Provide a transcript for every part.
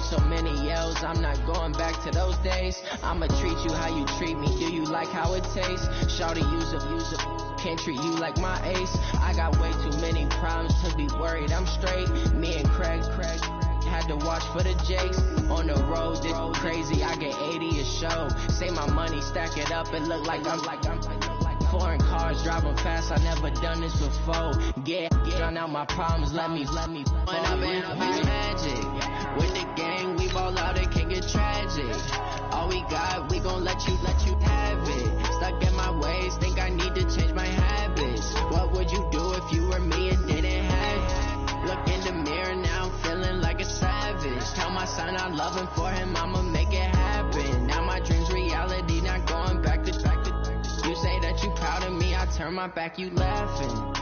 so many yells, I'm not going back to those days. I'ma treat you how you treat me, do you like how it tastes? Shawty, use a, can't treat you like my ace. I got way too many problems to be worried, I'm straight. Me and Craig had to watch for the Jakes. On the road, this crazy, I get 80 a show. Say my money, stack it up, it look like I'm foreign cars, driving fast, I never done this before. Drown out my problems, let me When I've been magic. With the gang, we ball out, it can get tragic. All we got, we gon' let you have it. Stuck in my ways, think I need to change my habits. What would you do if you were me and didn't have it? Look in the mirror now, I'm feeling like a savage. Tell my son I love him, for him I'ma make it happen. Now my dream's reality, not going back to. You say that you proud of me, I turn my back, you laughing.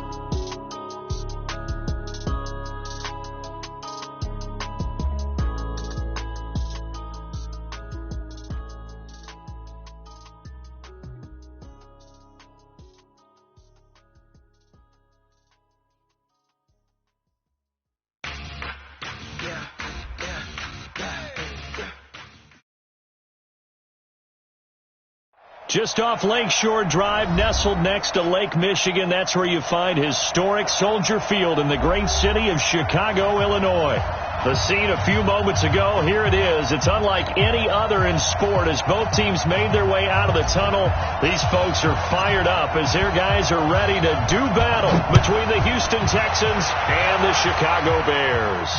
Just off Lakeshore Drive, nestled next to Lake Michigan, that's where you find historic Soldier Field in the great city of Chicago, Illinois. The scene a few moments ago, here it is. It's unlike any other in sport as both teams made their way out of the tunnel. These folks are fired up as their guys are ready to do battle between the Houston Texans and the Chicago Bears.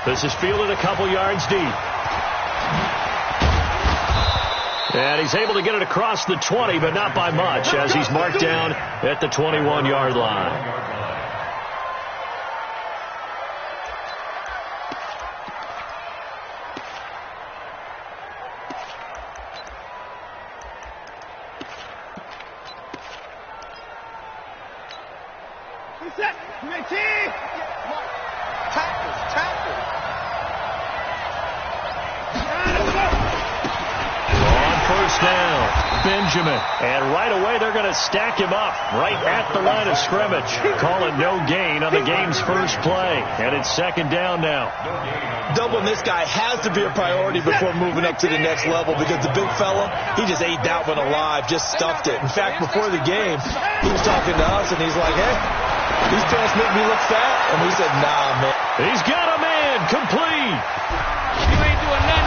This is fielded a couple yards deep. And he's able to get it across the 20, but not by much, as he's marked down at the 21-yard line. And right away, they're going to stack him up right at the line of scrimmage. Call it no gain on the game's first play. And it's second down now. Doubling this guy has to be a priority before moving up to the next level because the big fella, he just ate that one alive, just stuffed it. In fact, before the game, he was talking to us, and he's like, hey, these pants make me look fat. And we said, nah, man. He's got a man complete.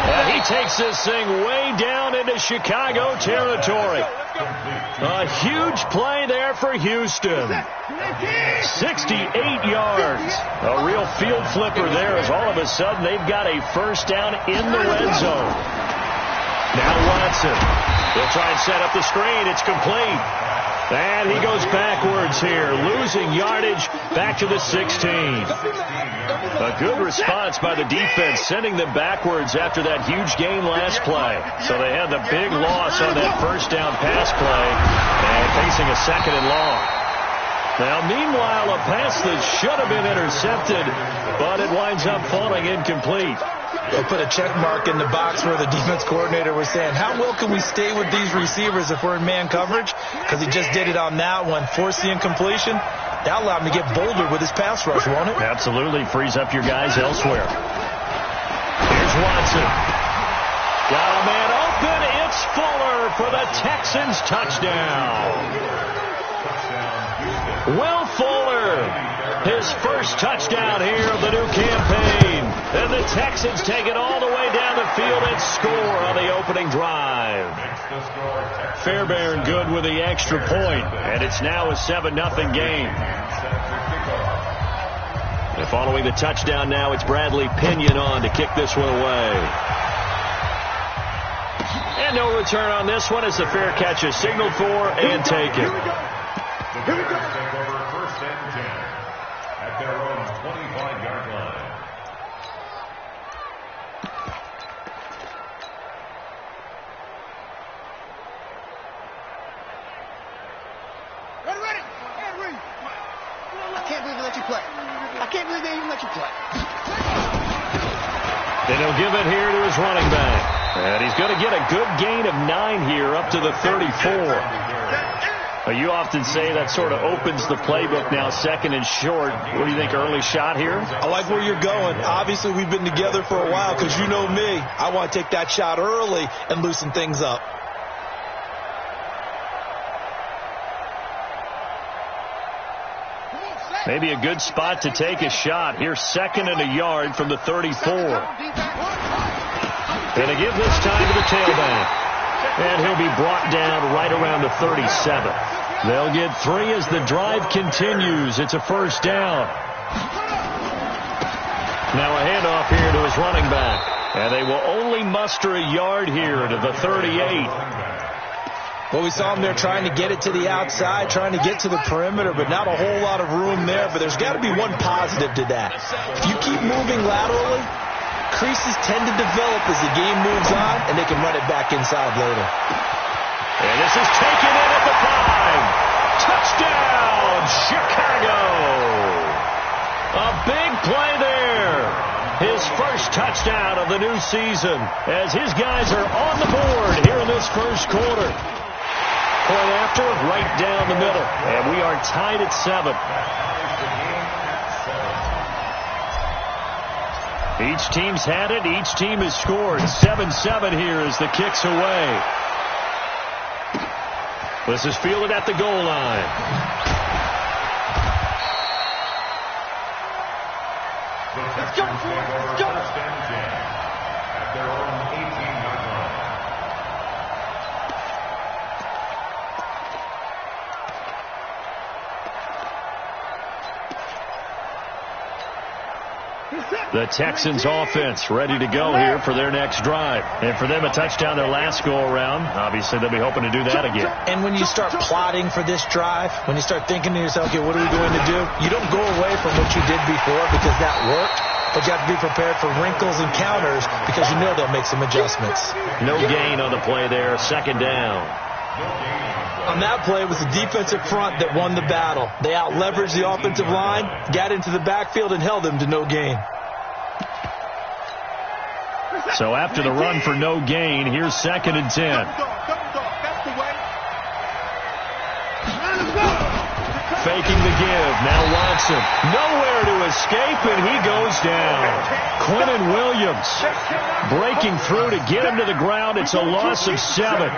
And he takes this thing way down into Chicago territory. A huge play there for Houston. 68 yards. A real field flipper there as all of a sudden they've got a first down in the red zone. Now Watson. They'll try and set up the screen. It's complete. And he goes backwards here, losing yardage back to the 16. A good response by the defense, sending them backwards after that huge gain last play. So they had the big loss on that first down pass play and facing a second and long. Now, meanwhile, a pass that should have been intercepted, but it winds up falling incomplete. They'll put a check mark in the box where the defense coordinator was saying, how well can we stay with these receivers if we're in man coverage? Because he just did it on that one, forced the incompletion. That allowed him to get bolder with his pass rush, won't it? Absolutely. Frees up your guys elsewhere. Here's Watson. Got a man open. It's Fuller for the Texans touchdown. Will Fuller, his first touchdown here of the new campaign. And the Texans take it all the way down the field and score on the opening drive. Fairbairn good with the extra point, and it's now a 7-0 game. And following the touchdown now, it's Bradley Pinion on to kick this one away. And no return on this one as the fair catch is signaled for and taken. Here we go. Take over first and 10 at their own 25-yard line. Ready. I can't believe they let you play. I can't believe they even let you play. Then he'll give it here to his running back. And he's going to get a good gain of 9 here up to the 34. Well, you often say that sort of opens the playbook now, second and short. What do you think, early shot here? I like where you're going. Obviously, we've been together for a while because you know me. I want to take that shot early and loosen things up. Maybe a good spot to take a shot. Here's second and a yard from the 34. And a give this time to the tailback. And he'll be brought down right around the 37. They'll get 3 as the drive continues. It's a first down. Now a handoff here to his running back. And they will only muster a yard here to the 38. Well, we saw him there trying to get it to the outside, trying to get to the perimeter, but not a whole lot of room there. But there's got to be one positive to that. If you keep moving laterally, creases tend to develop as the game moves on, and they can run it back inside later. And this is taken in at the 5. Touchdown, Chicago! A big play there. His first touchdown of the new season as his guys are on the board here in this first quarter. Point after, right down the middle. And we are tied at 7. Each team's had it. Each team has scored. 7-7 here as the kick's away. This is fielded at the goal line. Let's go, let's go. At their own 18-yard line. The Texans offense ready to go here for their next drive. And for them, a touchdown their last go-around. Obviously, they'll be hoping to do that again. And when you start plotting for this drive, when you start thinking to yourself, okay, what are we going to do? You don't go away from what you did before because that worked. But you have to be prepared for wrinkles and counters because you know they'll make some adjustments. No gain on the play there. Second down. On that play, it was the defensive front that won the battle. They out-leveraged the offensive line, got into the backfield, and held them to no gain. So after the run for no gain, here's second and 10. Faking the give. Now Watson. Nowhere to escape, and he goes down. Quentin Williams breaking through to get him to the ground. It's a loss of 7.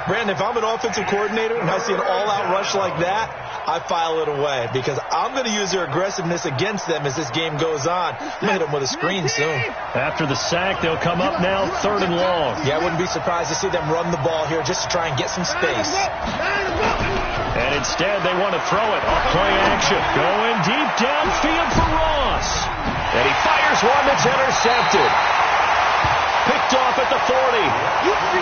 Brandon, if I'm an offensive coordinator and I see an all-out rush like that, I file it away because I'm going to use their aggressiveness against them as this game goes on. I'm going to hit them with a screen soon. After the sack, they'll come up now 3rd and long. Yeah, I wouldn't be surprised to see them run the ball here just to try and get some space. And instead, they want to throw it off play action. Going deep downfield for Ross. And he fires one that's intercepted. Picked off at the 40.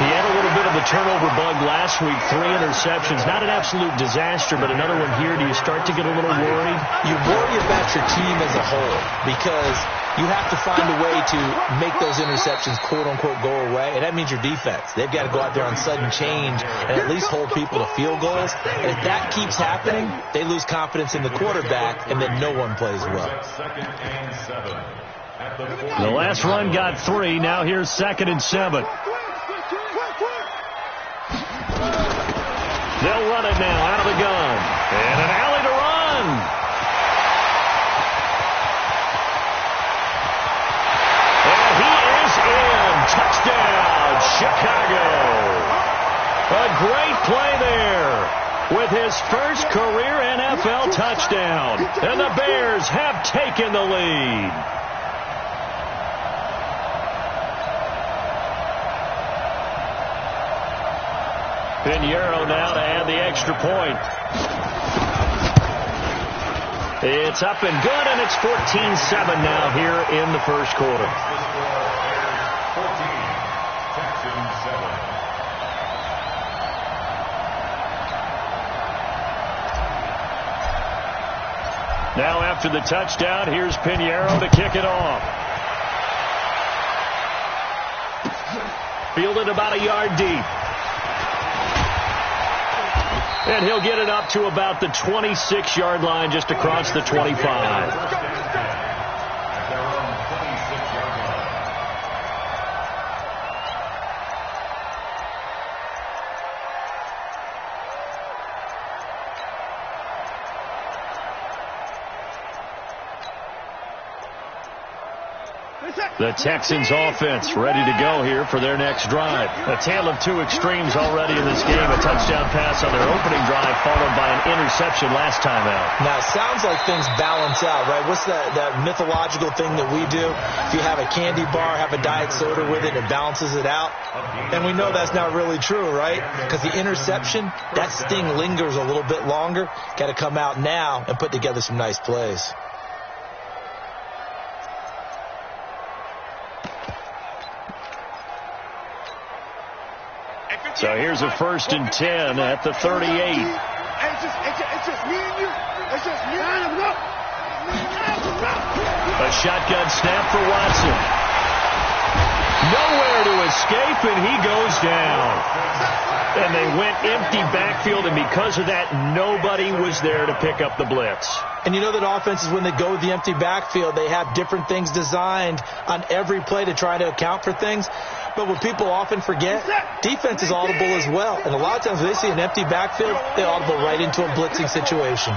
He had a little bit of the turnover bug last week. 3 interceptions. Not an absolute disaster, but another one here. Do you start to get a little worried? You worry about your team as a whole because you have to find a way to make those interceptions, quote-unquote, go away. And that means your defense. They've got to go out there on sudden change and at least hold people to field goals. And if that keeps happening, they lose confidence in the quarterback, and then no one plays well. Second and 7. The last run got 3. Now here's second and 7. They'll run it now out of the gun. And an alley to run. And he is in. Touchdown, Chicago. A great play there with his first career NFL touchdown. And the Bears have taken the lead. Pinheiro now to add the extra point. It's up and good, and it's 14-7 now here in the first quarter. 14, Texans 7. Now after the touchdown, here's Pinheiro to kick it off. Fielded about a yard deep. And he'll get it up to about the 26-yard line, just across the 25. The Texans offense ready to go here for their next drive. A tale of two extremes already in this game. A touchdown pass on their opening drive followed by an interception last time out. Now, it sounds like things balance out, right? What's that mythological thing that we do? If you have a candy bar, have a diet soda with it, it balances it out. And we know that's not really true, right? Because the interception, that sting lingers a little bit longer. Got to come out now and put together some nice plays. So here's a 1st and 10 at the 38. It's just me and you. It's just me and you. A shotgun snap for Watson. Nowhere to escape, and he goes down. And they went empty backfield, and because of that, nobody was there to pick up the blitz. And you know that offenses, when they go with the empty backfield, they have different things designed on every play to try to account for things. But what people often forget, defense is audible as well. And a lot of times when they see an empty backfield, they audible right into a blitzing situation.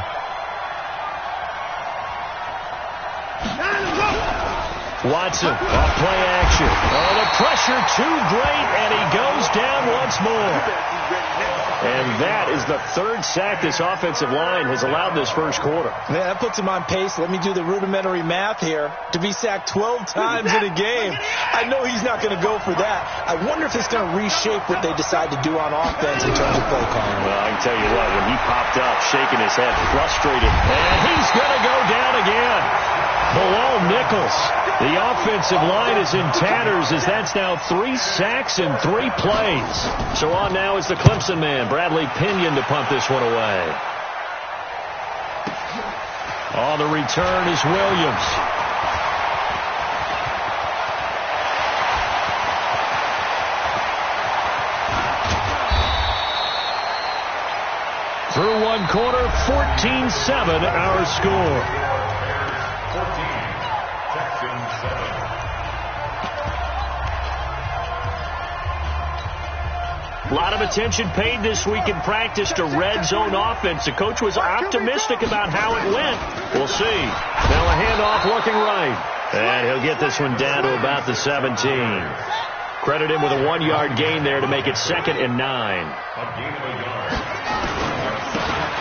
Watson, off play action. Oh, the pressure too great, and he goes down once more. And that is the 3rd sack this offensive line has allowed this first quarter. Man, that puts him on pace. Let me do the rudimentary math here. To be sacked 12 times in a game, I know he's not going to go for that. I wonder if it's going to reshape what they decide to do on offense in terms of play calling. Well, I can tell you what, when he popped up, shaking his head, frustrated, and he's going to go down again. Below Nichols. The offensive line is in tatters as that's now 3 sacks in 3 plays. So on now is the Clemson man, Bradley Pinion, to punt this one away. On the return is Williams. Through 1 quarter, 14-7 our score. A lot of attention paid this week in practice to red zone offense. The coach was optimistic about how it went. We'll see. Now a handoff looking right. And he'll get this one down to about the 17. Credit him with a 1-yard gain there to make it 2nd and 9.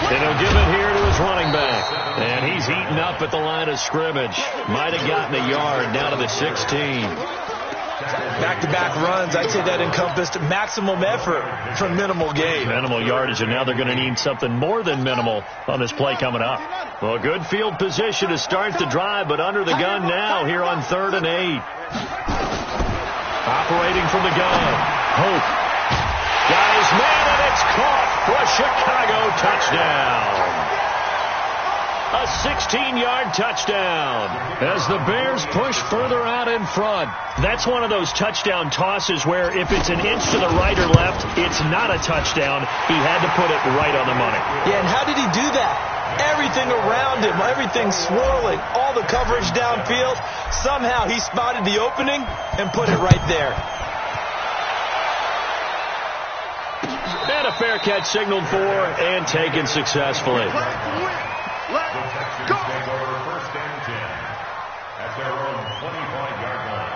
And he'll give it here to his running back. And he's eaten up at the line of scrimmage. Might have gotten a yard down to the 16. Back-to-back runs, I'd say that encompassed maximum effort for minimal gain. Minimal yardage, and now they're going to need something more than minimal on this play coming up. Well, good field position to start the drive, but under the gun now here on 3rd and 8. Operating from the gun. Hope. Got his man, and it's caught for a Chicago touchdown. A 16-yard touchdown as the Bears push further out in front. That's one of those touchdown tosses where if it's an inch to the right or left, it's not a touchdown. He had to put it right on the money. Yeah, and how did he do that? Everything around him, everything swirling, all the coverage downfield. Somehow he spotted the opening and put it right there. And a fair catch signaled for and taken successfully. Go. Take over 1st and 10 at their own 25-yard line.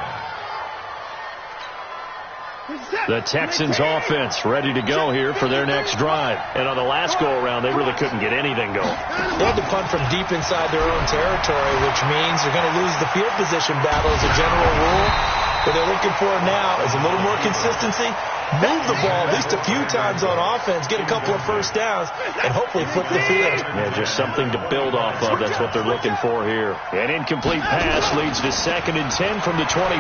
The Texans offense ready to go here for their next drive. And on the last go-around, they really couldn't get anything going. They had to punt from deep inside their own territory, which means they're going to lose the field position battle as a general rule. What they're looking for now is a little more consistency. Move the ball at least a few times on offense, get a couple of first downs, and hopefully flip the field. Yeah, just something to build off of. That's what they're looking for here. An incomplete pass leads to 2nd and 10 from the 25.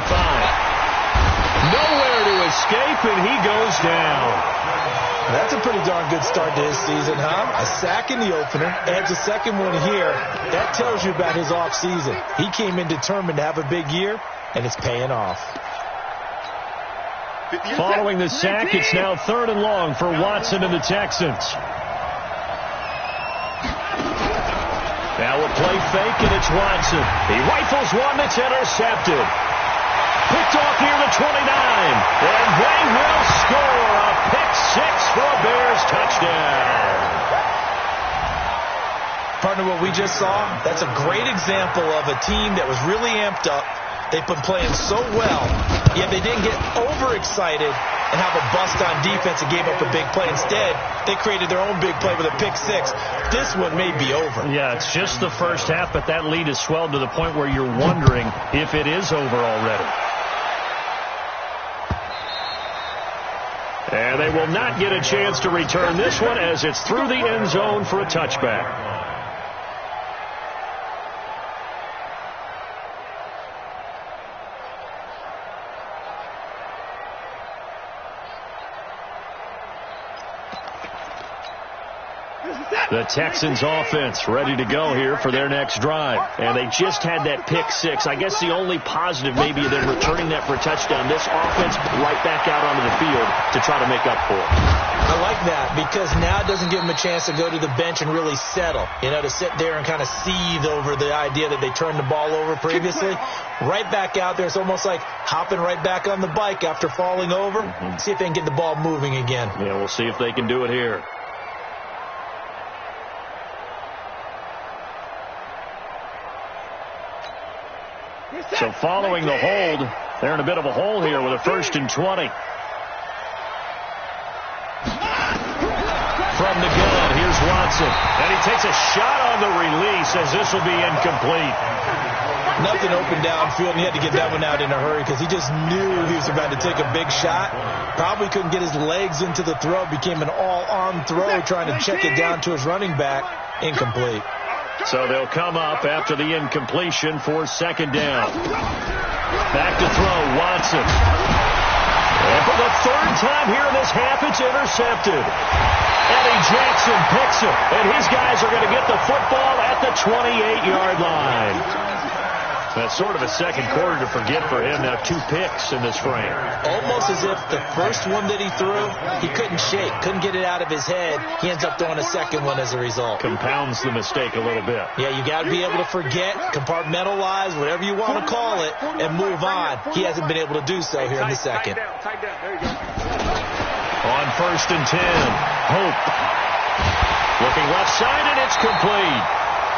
Nowhere to escape, and he goes down. That's a pretty darn good start to his season, huh? A sack in the opener, adds a second one here. That tells you about his offseason. He came in determined to have a big year, and it's paying off. Following the sack, it's now 3rd and long for Watson and the Texans. Now a play fake, and it's Watson. He rifles one that's intercepted. Picked off near the 29. And they will score a pick 6 for a Bears touchdown. Partner, what we just saw, that's a great example of a team that was really amped up, They've been playing so well, yet they didn't get overexcited and have a bust on defense and gave up a big play. Instead, they created their own big play with a pick six. This one may be over. Yeah, it's just the first half, but that lead has swelled to the point where you're wondering if it is over already. And they will not get a chance to return this one as it's through the end zone for a touchback. The Texans offense ready to go here for their next drive. And they just had that pick six. I guess the only positive maybe of them returning that for a touchdown. This offense right back out onto the field to try to make up for it. I like that because now it doesn't give them a chance to go to the bench and really settle. You know, to sit there and kind of seethe over the idea that they turned the ball over previously. Right back out there. It's almost like hopping right back on the bike after falling over. See if they can get the ball moving again. Yeah, we'll see if they can do it here. So following the hold, they're in a bit of a hole here with a 1st and 20. From the gun, here's Watson. And he takes a shot on the release as this will be incomplete. Nothing open downfield, and he had to get that one out in a hurry because he just knew he was about to take a big shot. Probably couldn't get his legs into the throw. Became an all-arm throw trying to check it down to his running back. Incomplete. So they'll come up after the incompletion for 2nd down. Back to throw, Watson. And for the 3rd time here in this half, it's intercepted. Eddie Jackson picks it, and his guys are going to get the football at the 28-yard line. That's sort of a second quarter to forget for him. Now 2 picks in this frame. Almost as if the first one that he threw, he couldn't shake, couldn't get it out of his head. He ends up throwing a second one as a result. Compounds the mistake a little bit. Yeah, you got to be able to forget, compartmentalize, whatever you want to call it, and move on. He hasn't been able to do so here in the second. There you go. On 1st and 10, Hope. Looking left side, and it's complete.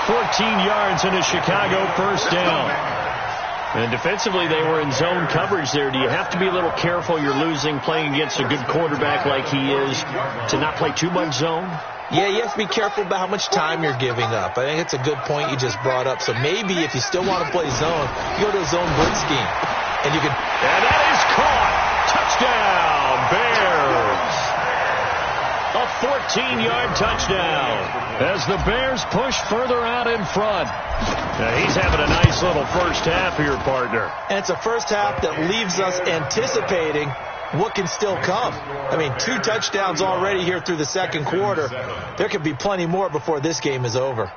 14 yards in a Chicago 1st down. And defensively, they were in zone coverage there. Do you have to be a little careful? You're losing, playing against a good quarterback like he is, to not play too much zone? Yeah, you have to be careful about how much time you're giving up. I think it's a good point you just brought up. So maybe if you still want to play zone, you go to a zone blitz scheme. And you can... And that is caught. Touchdown, Bears. A 14-yard touchdown as the Bears push further out in front. Now he's having a nice little first half here, partner. And it's a first half that leaves us anticipating what can still come. I mean, 2 touchdowns already here through the second quarter. There could be plenty more before this game is over.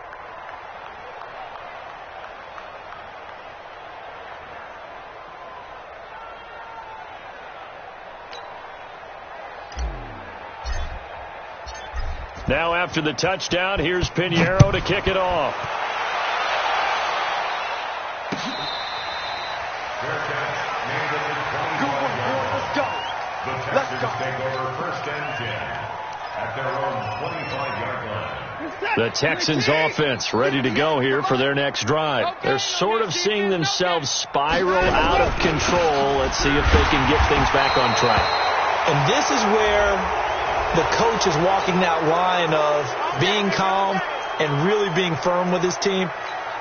Now after the touchdown, here's Pinheiro to kick it off. The Texans take over 1st and 10 at their own 25-yard line. The Texans offense ready to go here for their next drive. They're sort of seeing themselves spiral out of control. Let's see if they can get things back on track. And this is where the coach is walking that line of being calm and really being firm with his team.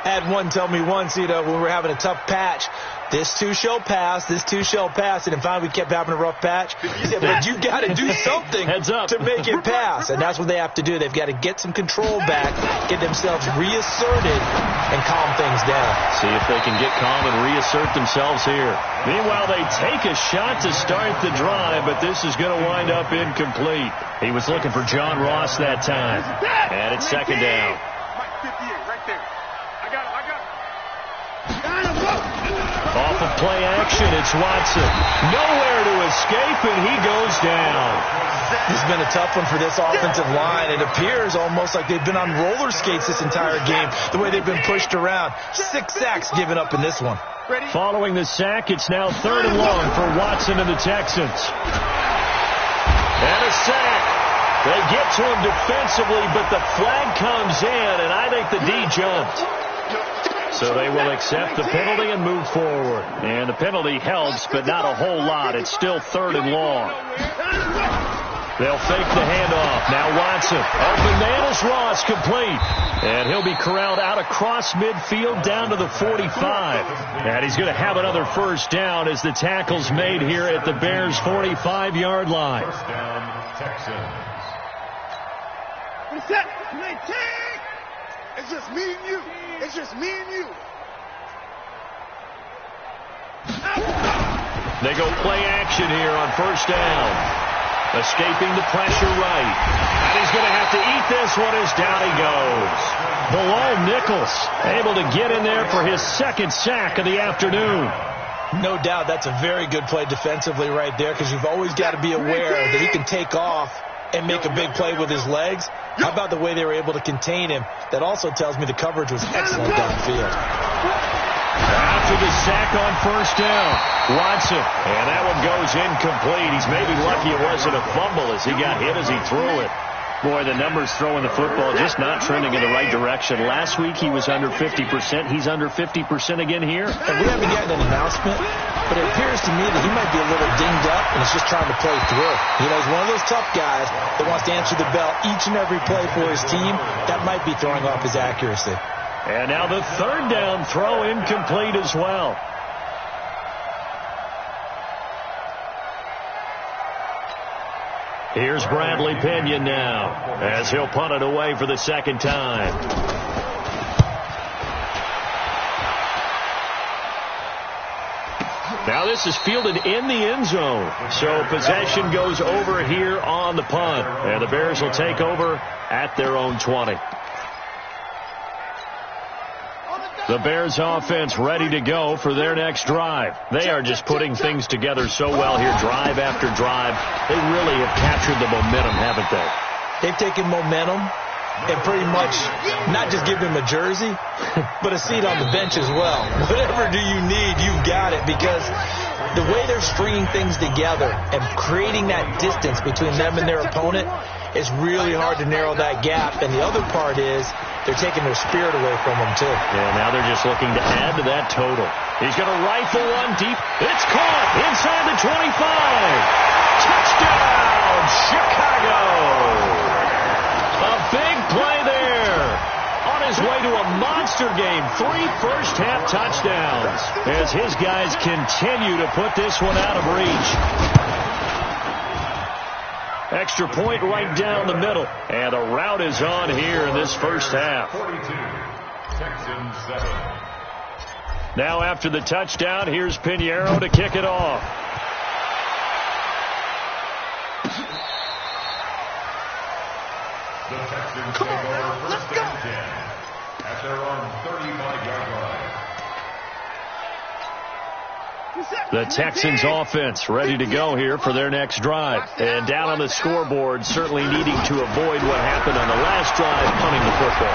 I had one tell me once, when we were having a tough patch, this too shall pass, this too shall pass. And finally we kept having a rough patch. He said, but you got to do something to make it pass. And that's what they have to do. They've got to get some control back, get themselves reasserted, and calm things down. See if they can get calm and reassert themselves here. Meanwhile, they take a shot to start the drive, but this is going to wind up incomplete. He was looking for John Ross that time. And it's 2nd down. Off of play action, it's Watson. Nowhere to escape, and he goes down. It's been a tough one for this offensive line. It appears almost like they've been on roller skates this entire game, the way they've been pushed around. 6 sacks given up in this one. Following the sack, it's now 3rd and long for Watson and the Texans. And a sack. They get to him defensively, but the flag comes in, and I think the D jumped. So they will accept the penalty and move forward. And the penalty helps, but not a whole lot. It's still 3rd and long. They'll fake the handoff. Now Watson. Open man is Ross, complete. And he'll be corralled out across midfield down to the 45. And he's going to have another first down as the tackle's made here at the Bears' 45-yard line. First down, Texans. Reset. It's just me and you. It's just me and you. They go play action here on first down. Escaping the pressure right. And he's going to have to eat this one as down he goes. Below Nichols, able to get in there for his 2nd sack of the afternoon. No doubt that's a very good play defensively right there, because you've always got to be aware that he can take off and make a big play with his legs. How about the way they were able to contain him? That also tells me the coverage was excellent downfield. After the sack on first down, Watson, and that one goes incomplete. He's maybe lucky it wasn't a fumble as he got hit as he threw it. Boy, the numbers throwing the football just not trending in the right direction. Last week he was under 50%. He's under 50% again here. And we haven't gotten an announcement, but it appears to me that he might be a little dinged up and is just trying to play through. You know, he's one of those tough guys that wants to answer the bell each and every play for his team. That might be throwing off his accuracy. And now the 3rd down throw incomplete as well. Here's Bradley Pinion now as he'll punt it away for the 2nd time. Now this is fielded in the end zone. So possession goes over here on the punt. And the Bears will take over at their own 20. The Bears offense ready to go for their next drive. They are just putting things together so well here, drive after drive. They really have captured the momentum, haven't they? They've taken momentum and pretty much not just give him a jersey, but a seat on the bench as well. Whatever do you need, you've got it, because the way they're stringing things together and creating that distance between them and their opponent is really hard to narrow that gap. And the other part is they're taking their spirit away from them, too. Yeah, now they're just looking to add to that total. He's going to rifle one deep. It's caught inside the 25. Touchdown, Chicago. A big play there. On his way to a monster game. 3 first-half touchdowns as his guys continue to put this one out of reach. Extra point right down the middle. And the route is on here in this first half. 42, Texans 7. Now after the touchdown, here's Pinheiro to kick it off. The Texans take over first and 10 at their own 35-yard line. The Texans offense ready to go here for their next drive. And down on the scoreboard, certainly needing to avoid what happened on the last drive, punting the football.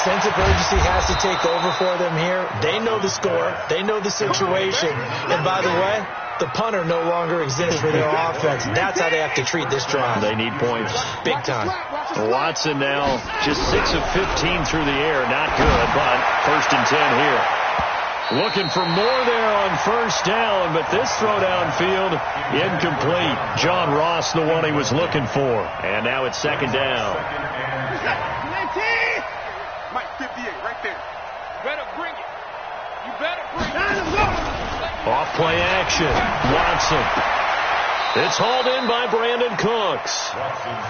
Sense of urgency has to take over for them here. They know the score. They know the situation. And by the way, the punter no longer exists for their offense. That's how they have to treat this drive. They need points. Big time. Watson now just 6 of 15 through the air. Not good, but first and 10 here. Looking for more there on first down, but this throw downfield incomplete. John Ross, the one he was looking for. And now it's 2nd down. Mike 58 right there. You better bring it. You better bring it. Off play action. Watson. It's hauled in by Brandon Cooks.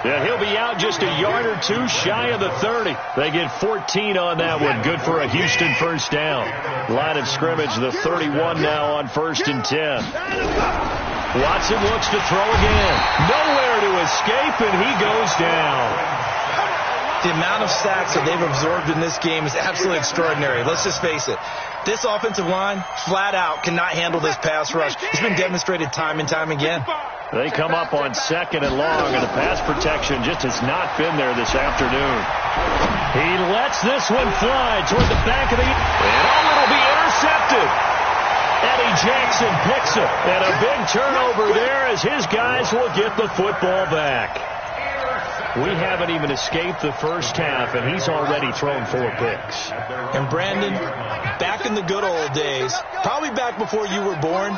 And he'll be out just a yard or two shy of the 30. They get 14 on that one. Good for a Houston first down. Line of scrimmage, the 31 now on first and 10. Watson looks to throw again. Nowhere to escape, and he goes down. The amount of sacks that they've absorbed in this game is absolutely extraordinary. Let's just face it. This offensive line, flat out, cannot handle this pass rush. It's been demonstrated time and time again. They come up on 2nd and long, and the pass protection just has not been there this afternoon. He lets this one fly toward the back of the... And it'll be intercepted. Eddie Jackson picks it. And a big turnover there as his guys will get the football back. We haven't even escaped the first half, and he's already thrown 4 picks. And Brandon, back in the good old days, probably back before you were born,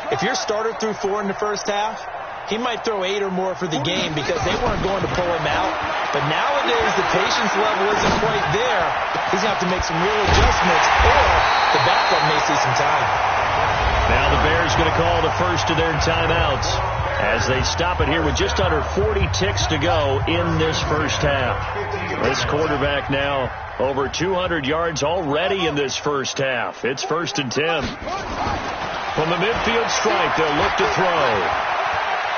if your starter threw 4 in the first half, he might throw 8 or more for the game because they weren't going to pull him out. But nowadays, the patience level isn't quite there. He's going to have to make some real adjustments, or the backup may see some time. Now the Bears going to call the first of their timeouts as they stop it here with just under 40 ticks to go in this first half. This quarterback now over 200 yards already in this first half. It's 1st and 10. From the midfield stripe, they'll look to throw.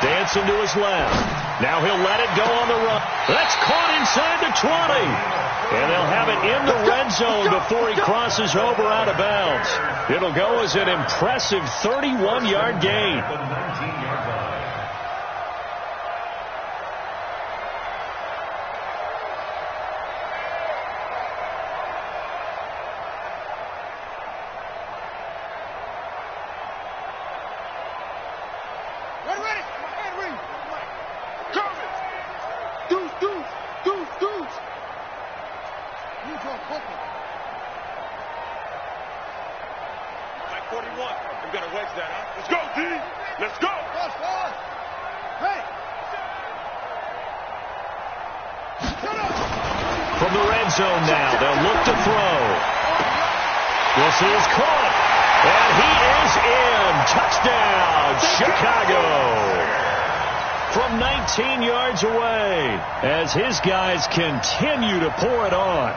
Dancing to his left. Now he'll let it go on the run. That's caught inside the 20. And they'll have it in the red zone before he crosses over out of bounds. It'll go as an impressive 31-yard gain. From the red zone now, they'll look to throw. This is caught, and he is in. Touchdown, Chicago. From 19 yards away, as his guys continue to pour it on.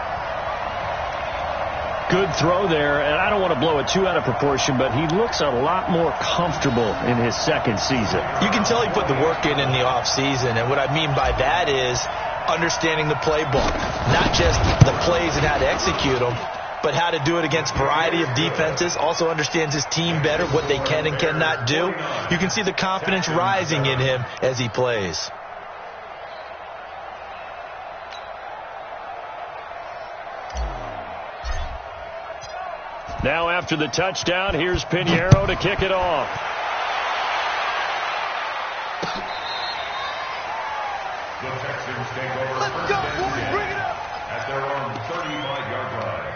Good throw there, and I don't want to blow it too out of proportion, but he looks a lot more comfortable in his second season. You can tell he put the work in the offseason, and what I mean by that is understanding the playbook, not just the plays and how to execute them, but how to do it against a variety of defenses. Also understands his team better, what they can and cannot do. You can see the confidence rising in him as he plays. Now after the touchdown, here's Pinheiro to kick it off. The Texans take over. Let's go, boys, bring it up! At their own 35-yard line.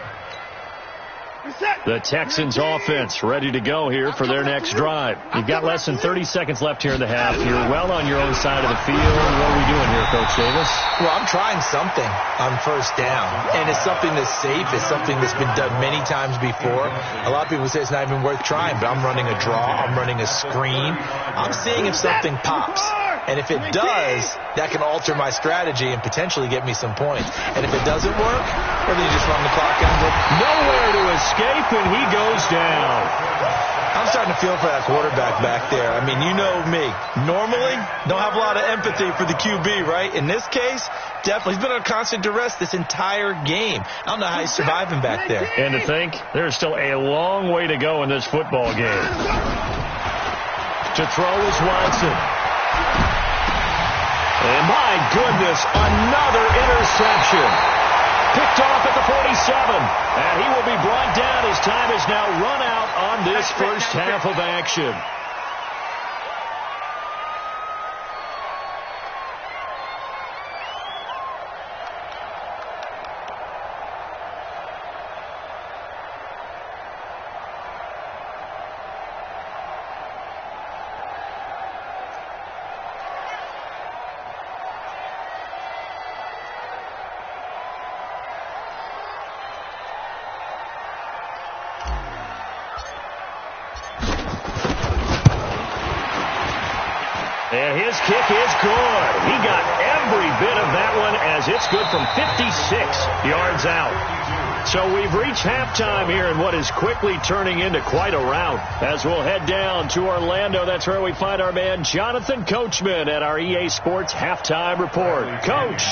The Texans offense ready to go here for their next drive. You've got less than 30 seconds left here in the half. You're well on your own side of the field. What are we doing here, Coach Davis? Well, I'm trying something on first down, and it's something that's safe. It's something that's been done many times before. A lot of people say it's not even worth trying, but I'm running a draw. I'm running a screen. I'm seeing if something pops. And if it does, that can alter my strategy and potentially get me some points. And if it doesn't work, well, then you just run the clock out. Nowhere to escape, and he goes down. I'm starting to feel for that quarterback back there. I mean, you know me. Normally, don't have a lot of empathy for the QB, right? In this case, definitely. He's been on constant duress this entire game. I don't know how he's surviving back there. And to think, there's still a long way to go in this football game. To throw is Watson. And my goodness, another interception. Picked off at the 47. And he will be brought down as time is now run out on this first half of action. And his kick is good. He got every bit of that one as it's good from 56 yards out. So we've reached halftime here in what is quickly turning into quite a rout. As we'll head down to Orlando, that's where we find our man Jonathan Coachman at our EA Sports Halftime Report. Coach.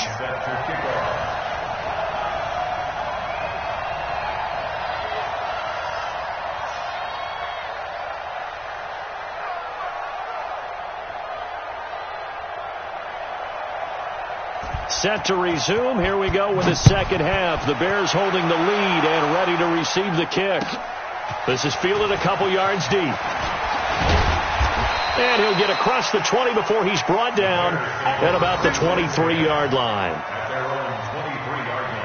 Set to resume. Here we go with the second half. The Bears holding the lead and ready to receive the kick. This is fielded a couple yards deep. And he'll get across the 20 before he's brought down at about the 23-yard line. At their own 23-yard line.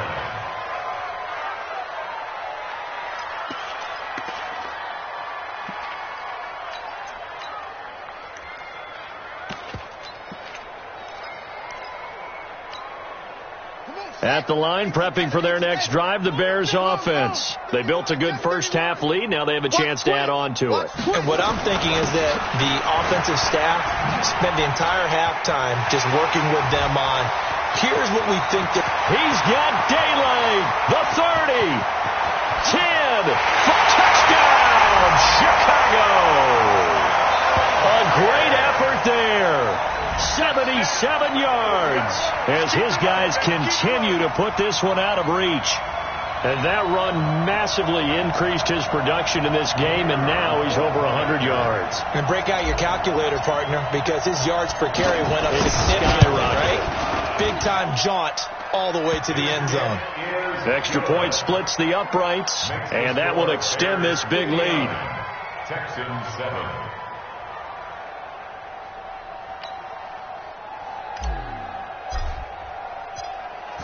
At the line, prepping for their next drive, the Bears offense. They built a good first-half lead. Now they have a chance to add on to it. And what I'm thinking is that the offensive staff spent the entire halftime just working with them on, here's what we think that... He's got daylight. The 30. 10. For touchdown, Chicago. A great effort there. 77 yards as his guys continue to put this one out of reach. And that run massively increased his production in this game, and now he's over 100 yards. And break out your calculator, partner, because his yards per carry went up significantly, right? Big-time jaunt all the way to the end zone. Extra point splits the uprights, and that will extend this big lead. Texans 7.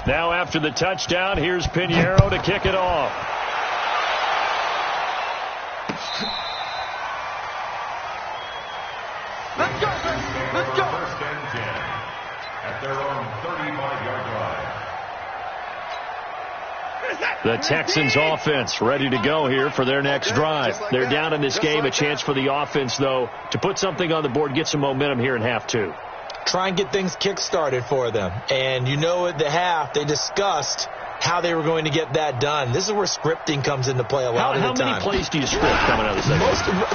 Now after the touchdown, here's Pinheiro to kick it off. Let's go, baby. Let's go. First and 10 at their own 35-yard line. The Texans offense ready to go here for their next drive. They're down in this game. A chance for the offense, though, to put something on the board, get some momentum here in half two. Try and get things kick-started for them. And you know at the half, they discussed how they were going to get that done. This is where scripting comes into play a lot of the time. How many plays do you script coming out of the second?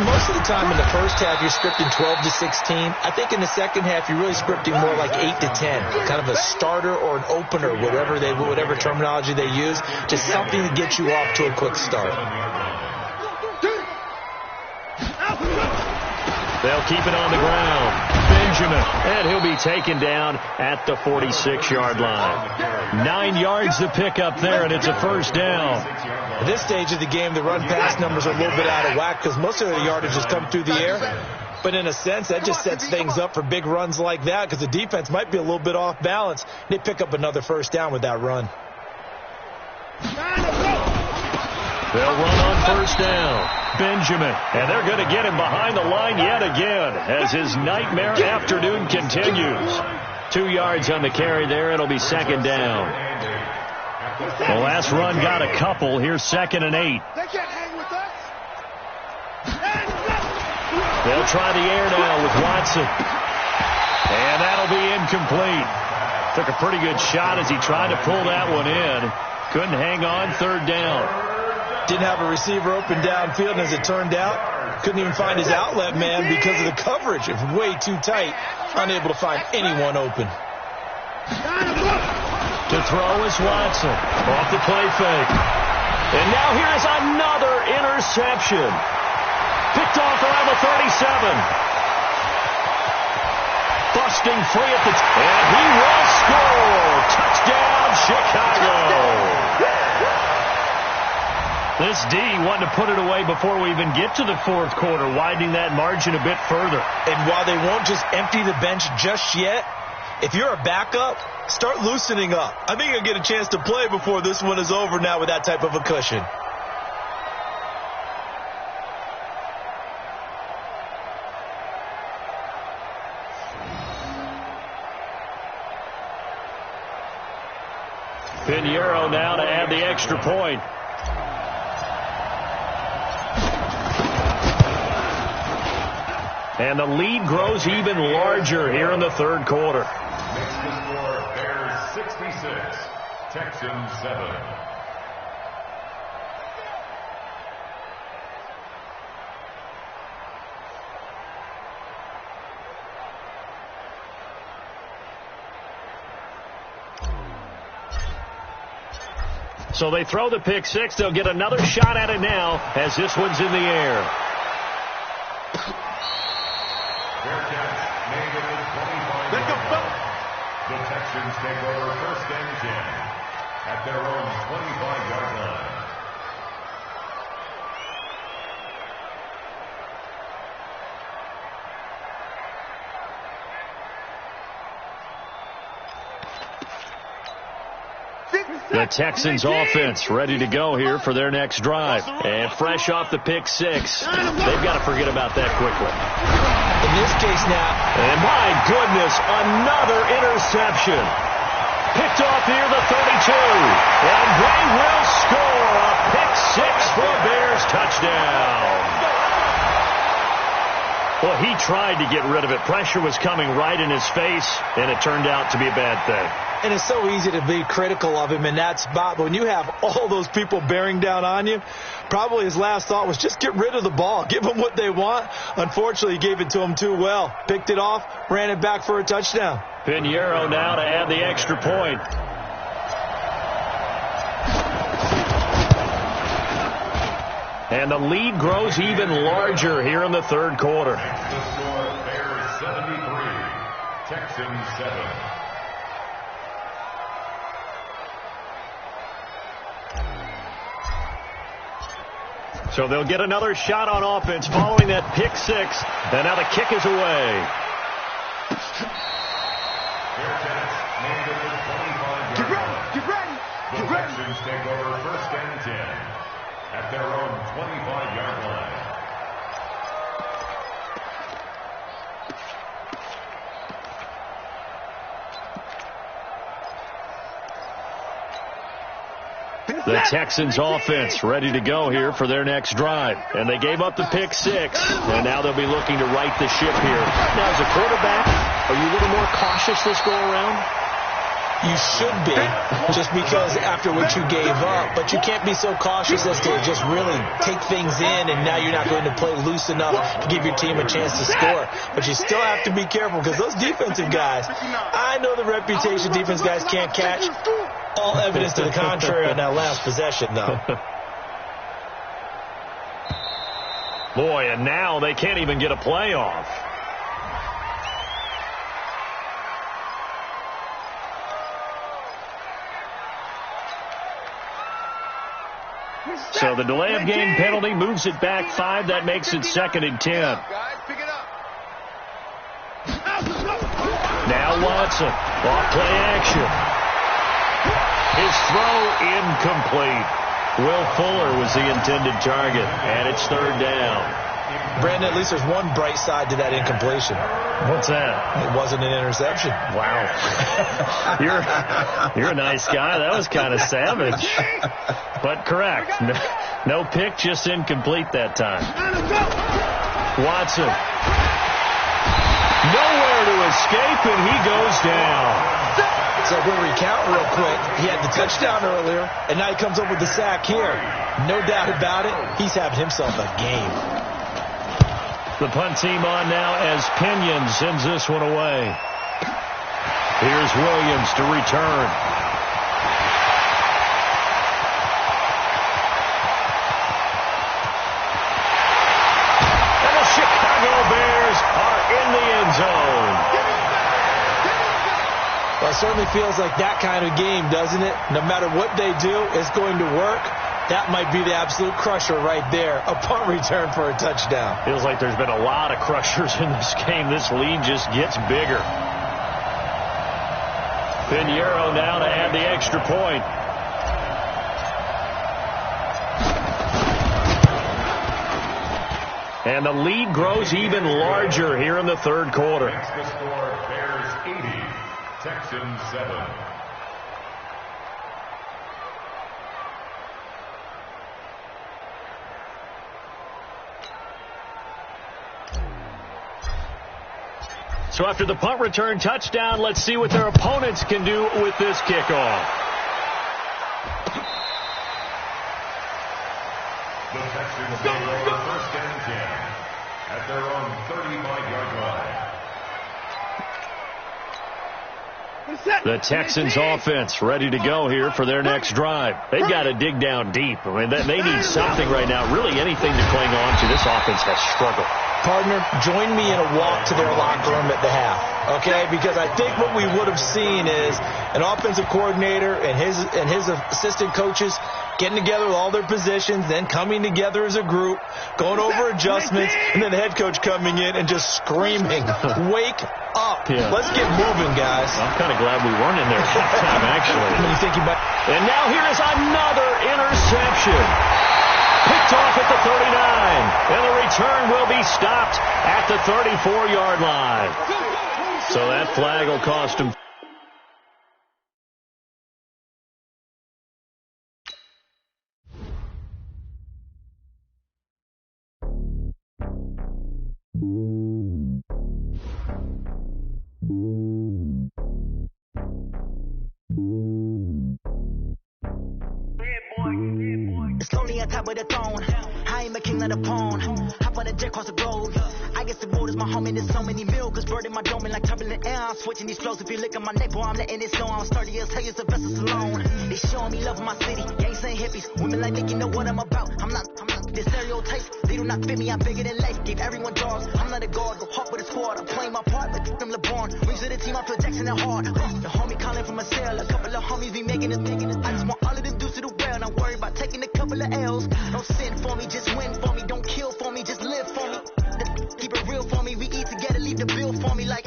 Most of the time in the first half, you're scripting 12 to 16. I think in the second half, you're really scripting more like 8 to 10. Kind of a starter or an opener, whatever terminology they use, just something to get you off to a quick start. They'll keep it on the ground. Benjamin, and he'll be taken down at the 46-yard line. 9 yards to pick up there, and it's a first down. At this stage of the game, the run-pass numbers are a little bit out of whack because most of the yardage has come through the air. But in a sense, that just sets things up for big runs like that because the defense might be a little bit off balance. They pick up another first down with that run. They'll run on first down. Benjamin, and they're going to get him behind the line yet again as his nightmare afternoon continues. 2 yards on the carry there. It'll be second down. The last run got a couple. Here's 2nd and 8. They can't hang with us. They'll try the air now with Watson. And that'll be incomplete. Took a pretty good shot as he tried to pull that one in. Couldn't hang on. 3rd down. Didn't have a receiver open downfield, and as it turned out, couldn't even find his outlet man because of the coverage. It was way too tight, unable to find anyone open. To throw is Watson. Off the play fake. And now here's another interception. Picked off around the 37. Busting free at the... and he will score. Touchdown, Chicago. This D wanting to put it away before we even get to the 4th quarter, widening that margin a bit further. And while they won't just empty the bench just yet, if you're a backup, start loosening up. I think you'll get a chance to play before this one is over now with that type of a cushion. Pinheiro now to add the extra point. And the lead grows even larger here in the 3rd quarter. Makes the score Bears 66, Texans 7. So they throw the pick six. They'll get another shot at it now as this one's in the air. The Texans take over 1st and 10 at their own 25-yard line. The Texans offense ready to go here for their next drive. And fresh off the pick six, they've got to forget about that quickly. In this case now. And my goodness, another interception. Picked off near the 32. And they will score a pick six for a Bears touchdown. Well, he tried to get rid of it. Pressure was coming right in his face, and it turned out to be a bad thing. And it's so easy to be critical of him in that spot. But when you have all those people bearing down on you, probably his last thought was just get rid of the ball. Give them what they want. Unfortunately, he gave it to them too well. Picked it off, ran it back for a touchdown. Pinheiro now to add the extra point. And the lead grows even larger here in the third quarter. The score, Bears 73, Texans 7. So they'll get another shot on offense following that pick six. And now the kick is away. Get ready. The Texans take over first and 10 at their own 25-yard line. The Texans offense ready to go here for their next drive. And they gave up the pick six. And now they'll be looking to right the ship here. Now, as a quarterback, are you a little more cautious this go around? You should be, just because after what you gave up. But you can't be so cautious as to just really take things in, and now you're not going to play loose enough to give your team a chance to score. But you still have to be careful, because those defensive guys, I know the reputation defense guys can't catch. All evidence to the contrary on that last possession, though. Boy, and now they can't even get a play off. So the delay of game penalty moves it back 5. That makes it 2nd and 10. Now Watson, off play action. His throw incomplete. Will Fuller was the intended target, and it's 3rd down. Brandon, at least there's one bright side to that incompletion. What's that? It wasn't an interception. Wow. You're a nice guy. That was kind of savage. But correct. No pick, just incomplete that time. Watson. Nowhere to escape, and he goes down. So we'll recount real quick. He had the touchdown earlier, and now he comes up with the sack here. No doubt about it, he's having himself a game. The punt team on now as Pinion sends this one away. Here's Williams to return. And the Chicago Bears are in the end zone. Well, it certainly feels like that kind of game, doesn't it? No matter what they do, it's going to work. That might be the absolute crusher right there. A punt return for a touchdown. Feels like there's been a lot of crushers in this game. This lead just gets bigger. Pinheiro now to add the extra point. And the lead grows even larger here in the third quarter. Makes the score Bears 80, Texans 7. So after the punt return touchdown, let's see what their opponents can do with this kickoff. The Texans take over first and 10 at their own 35-yard line. The Texans offense ready to go here for their next drive. They've got to dig down deep. I mean, they need something right now, really anything to cling on to. This offense has struggled. Partner, join me in a walk to their locker room at the half, okay? Because I think what we would have seen is an offensive coordinator and his assistant coaches getting together with all their positions, then coming together as a group, going over adjustments, and then the head coach coming in and just screaming, wake up. Yeah. Let's get moving, guys. I'm kind of glad we weren't in there halftime, actually. When you think about and now here is another interception. Picked off at the 39. And the return will be stopped at the 34-yard line. So that flag will cost him. Slowly on top of the throne, I ain't a king of the pawn. Hop on the jet across the globe. I guess the world is my home and there's so many milkers burning my dome like turbulent air. I'm switching these flows. If you look at my neck, boy, I'm letting it slow. I'm sturdy as hell as the vessels alone. They showing me love in my city. Gangs and hippies, women like Nick, you know what I'm about. I'm not the stereotypes. They do not fit me. I'm bigger than life. Gave everyone dogs. I'm not a guard. Go hard with a squad. I'm playing my part like them LeBron. Rings to the team. I feel Jackson and hard. The homie calling from a cell. A couple of homies be making it. I just want all of them dudes to do well. Not worry about taking a couple of L's. Don't sin for me, just win for me. Don't kill for me, just live for me. Keep it real for me. We eat together, leave the bill for me like